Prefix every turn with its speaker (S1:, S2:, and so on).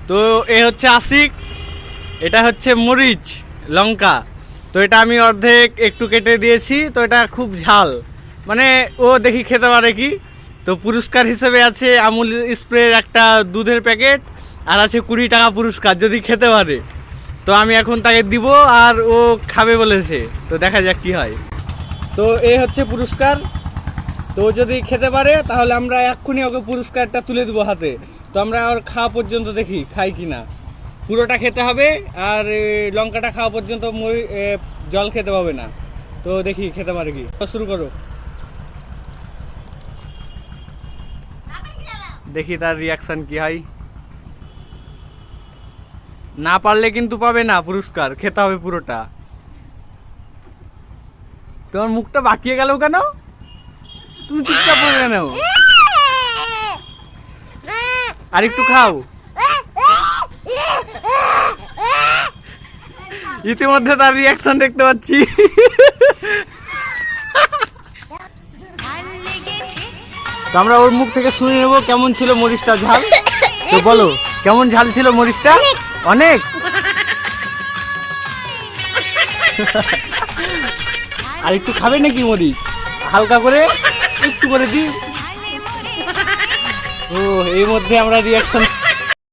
S1: তো এ হচ্ছে আশিক, এটা হচ্ছে মরিচ লঙ্কা। তো এটা আমি অর্ধেক একটু কেটে দিয়েছি। তো এটা খুব ঝাল, মানে ও দেখি খেতে পারে কি। তো পুরস্কার হিসেবে আছে আমুল স্প্রের একটা দুধের প্যাকেট, আর আছে 20 টাকা পুরস্কার যদি খেতে পারে। তো আমি এখন তাকে দিব, আর ও খাবে বলেছে। তো দেখা যাক কি হয়। তো এই হচ্ছে পুরস্কার। তো যদি খেতে পারে তাহলে আমরা এক্ষুনি ওকে পুরস্কারটা তুলে দেবো হাতে। তো আমরা আর খাওয়া পর্যন্ত দেখি খাই কি না। পুরোটা খেতে হবে, আর লঙ্কাটা খাওয়া পর্যন্ত জল খেতে পাবে না। তো দেখি খেতে পারে কি। শুরু করো, দেখি তার রিয়াকশন কি হয়। না পারলে কিন্তু পাবে না পুরস্কার, খেতে হবে পুরোটা। তোমার মুখটা বাকিয়ে গেল কেন? তুমি চুপচাপ পড়ে কেন? আর একটু খাও। ইতিমধ্যে তার রিয়াকশন দেখতে পাচ্ছি। তো আমরা ওর মুখ থেকে শুনে নেবো কেমন ছিল মরিচটা ঝাল। তো বলো কেমন ঝাল ছিল মরিচটা? অনেক। আর একটু খাবে নাকি মরিচ? হালকা করে একটু করে দি। ও এর মধ্যে আমরা রিয়াকশন